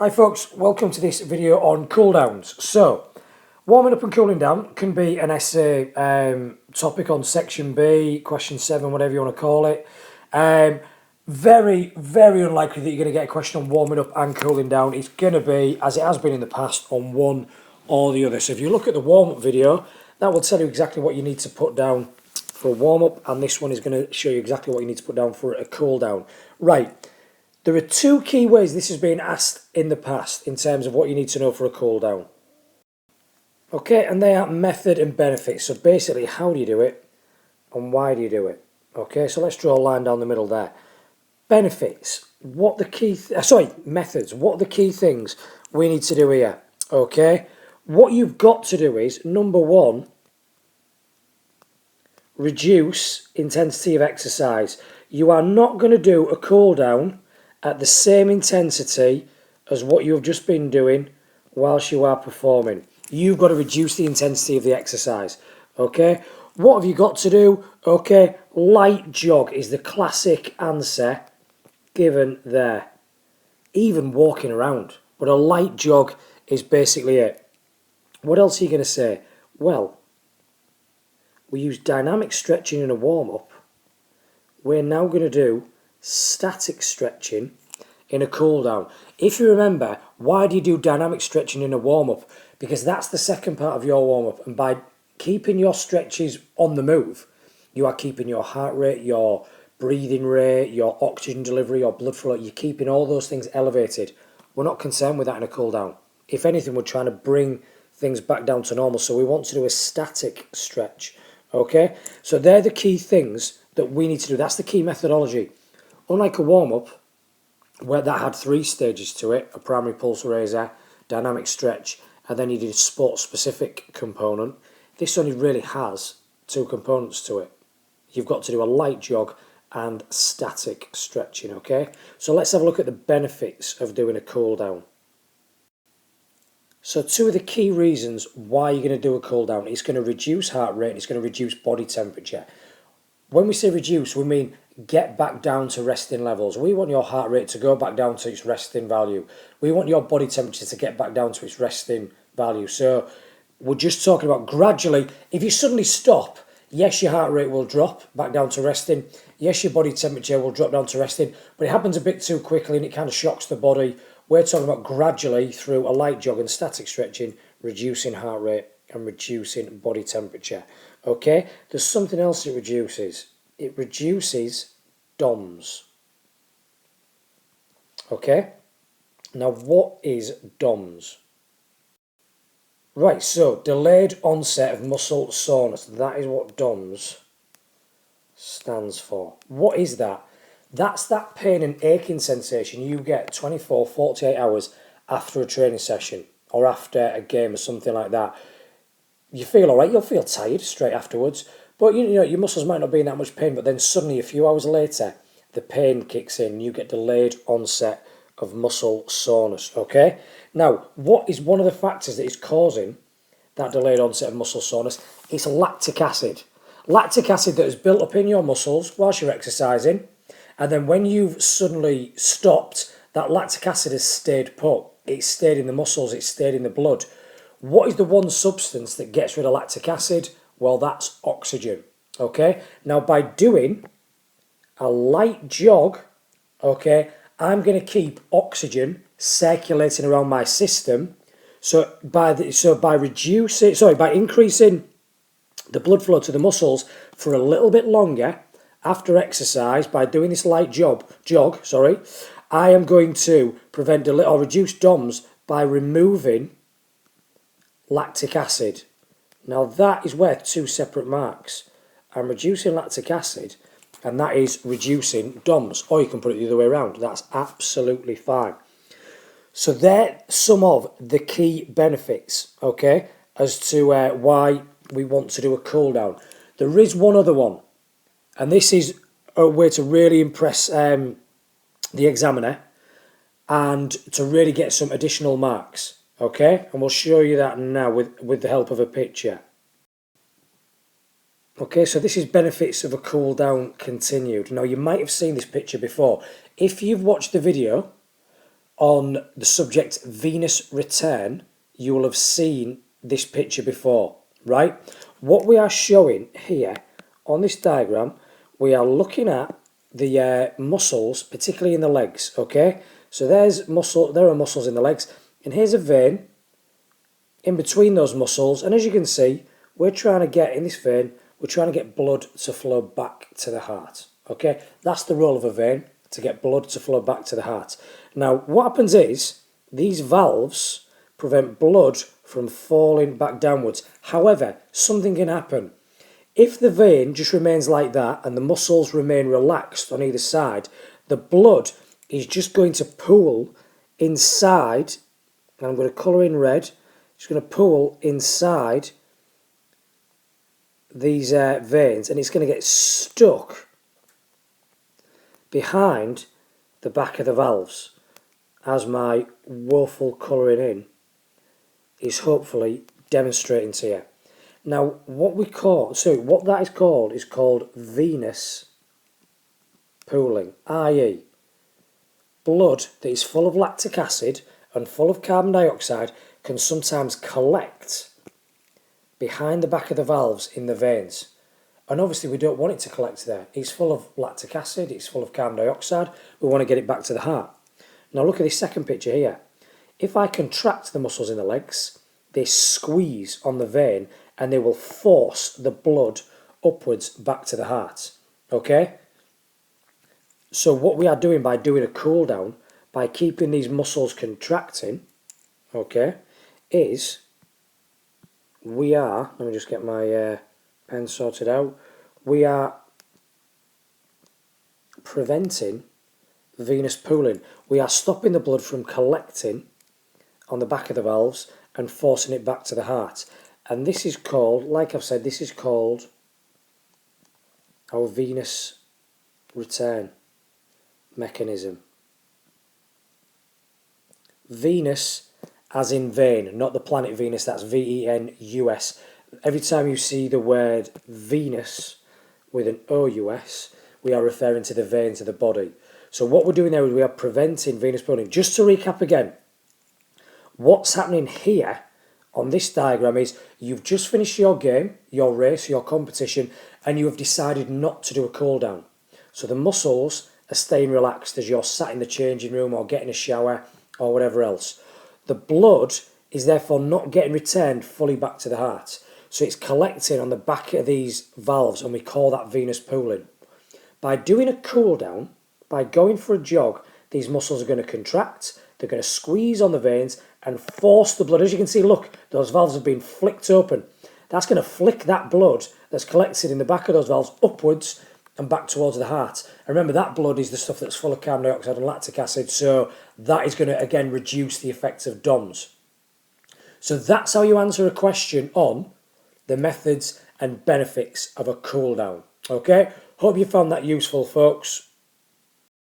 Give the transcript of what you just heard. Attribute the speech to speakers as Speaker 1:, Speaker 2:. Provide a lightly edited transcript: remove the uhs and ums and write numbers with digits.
Speaker 1: Hi folks, welcome to this video on cool downs. So, warming up and cooling down can be an essay topic on section B, question 7, whatever you want to call it. Very unlikely that you're going to get a question on warming up and cooling down. It's going to be, as it has been in the past, on one or the other. So if you look at the warm-up video, that will tell you exactly what you need to put down for a warm-up, and this one is going to show you exactly what you need to put down for a cool down. Right. There are two key ways this has been asked in the past in terms of what you need to know for a cool down. Okay, and they are method and benefits. So basically, how do you do it and why do you do it? Okay, so let's draw a line down the middle there. Benefits. What the key... methods. What are the key things we need to do here? Okay, what you've got to do is, number one, reduce intensity of exercise. You are not going to do a cool down at the same intensity as what you've just been doing whilst you are performing. You've got to reduce the intensity of the exercise. Okay, what have you got to do? Okay, light jog is the classic answer given there. Even walking around, but a light jog is basically it. What else are you going to say? Well, we use dynamic stretching in a warm-up. We're now going to do static stretching in a cool down. If you remember, why do you do dynamic stretching in a warm-up? Because that's the second part of your warm-up, and by keeping your stretches on the move, you are keeping your heart rate, your breathing rate, your oxygen delivery, your blood flow, you're keeping all those things elevated. We're not concerned with that in a cool down. If anything, we're trying to bring things back down to normal, so we want to do a static stretch. Okay, so they're the key things that we need to do. That's the key methodology. Unlike a warm-up, where that had 3 stages to it, a primary pulse raiser, dynamic stretch, and then you did a sport-specific component, this only really has 2 components to it. You've got to do a light jog and static stretching, okay? So let's have a look at the benefits of doing a cool down. So 2 of the key reasons why you're going to do a cool down, it's going to reduce heart rate and it's going to reduce body temperature. When we say reduce, we mean get back down to resting levels. We want your heart rate to go back down to its resting value. We want your body temperature to get back down to its resting value. So we're just talking about gradually. If you suddenly stop, yes, your heart rate will drop back down to resting. Yes, your body temperature will drop down to resting, but it happens a bit too quickly and it kind of shocks the body. We're talking about gradually through a light jog and static stretching, reducing heart rate and reducing body temperature. Okay, there's something else it reduces. It reduces DOMS. Okay, now what is DOMS? Right, so delayed onset of muscle soreness. That is what DOMS stands for. What is that? That's that pain and aching sensation you get 24, 48 hours after a training session or after a game or something like that. You feel alright, you'll feel tired straight afterwards, but you know your muscles might not be in that much pain, but then suddenly a few hours later the pain kicks in, you get delayed onset of muscle soreness, okay? Now, what is one of the factors that is causing that delayed onset of muscle soreness? It's lactic acid. Lactic acid that is built up in your muscles whilst you're exercising, and then when you've suddenly stopped, that lactic acid has stayed put. It's stayed in the muscles, it's stayed in the blood. What is the one substance that gets rid of lactic acid? Well, that's oxygen, okay? Now, by doing a light jog, okay, I'm going to keep oxygen circulating around my system. So by increasing the blood flow to the muscles for a little bit longer after exercise, by doing this light jog, I am going to prevent or reduce DOMS by removing lactic acid. Now that is worth 2 separate marks. I'm reducing lactic acid and that is reducing DOMS, or you can put it the other way around. That's absolutely fine. So they're some of the key benefits, okay, as to why we want to do a cool down. There is one other one, and this is a way to really impress the examiner and to really get some additional marks, okay? And we'll show you that now with the help of a picture. Okay, so this is benefits of a cool down continued. Now, you might have seen this picture before. If you've watched the video on the subject venous return, you will have seen this picture before, right? What we are showing here on this diagram, we are looking at the muscles, particularly in the legs, okay? So there are muscles in the legs, and here's a vein in between those muscles, and as you can see, we're trying to get, in this vein, we're trying to get blood to flow back to the heart, okay? That's the role of a vein, to get blood to flow back to the heart. Now, what happens is, these valves prevent blood from falling back downwards. However, something can happen. If the vein just remains like that and the muscles remain relaxed on either side, the blood is just going to pool inside, and I'm going to colour in red, it's going to pool inside these veins, and it's going to get stuck behind the back of the valves, as my woeful colouring in is hopefully demonstrating to you. Now, what that is called venous pooling, i.e. blood that is full of lactic acid and full of carbon dioxide can sometimes collect behind the back of the valves in the veins. And obviously we don't want it to collect there. It's full of lactic acid, it's full of carbon dioxide, we want to get it back to the heart. Now look at this second picture here. If I contract the muscles in the legs, they squeeze on the vein and they will force the blood upwards back to the heart. Okay? So what we are doing by doing a cool down, by keeping these muscles contracting, okay, is we are, let me just get my pen sorted out, we are preventing venous pooling. We are stopping the blood from collecting on the back of the valves and forcing it back to the heart. And this is called, like I've said, this is called our venous return mechanism. Venous as in vein, not the planet Venus, that's V-E-N-U-S. Every time you see the word Venus with an O-U-S, we are referring to the veins of the body. So what we're doing there is we are preventing venous pooling. Just to recap again, what's happening here on this diagram is you've just finished your game, your race, your competition, and you have decided not to do a cool down. So the muscles are staying relaxed as you're sat in the changing room or getting a shower or whatever else. The blood is therefore not getting returned fully back to the heart. So it's collecting on the back of these valves, and we call that venous pooling. By doing a cool down, by going for a jog, these muscles are going to contract, they're going to squeeze on the veins and force the blood. As you can see, look, those valves have been flicked open. That's going to flick that blood that's collected in the back of those valves upwards and back towards the heart. And remember, that blood is the stuff that's full of carbon dioxide and lactic acid, so that is going to, again, reduce the effects of DOMS. So that's how you answer a question on the methods and benefits of a cool down. Okay? Hope you found that useful, folks.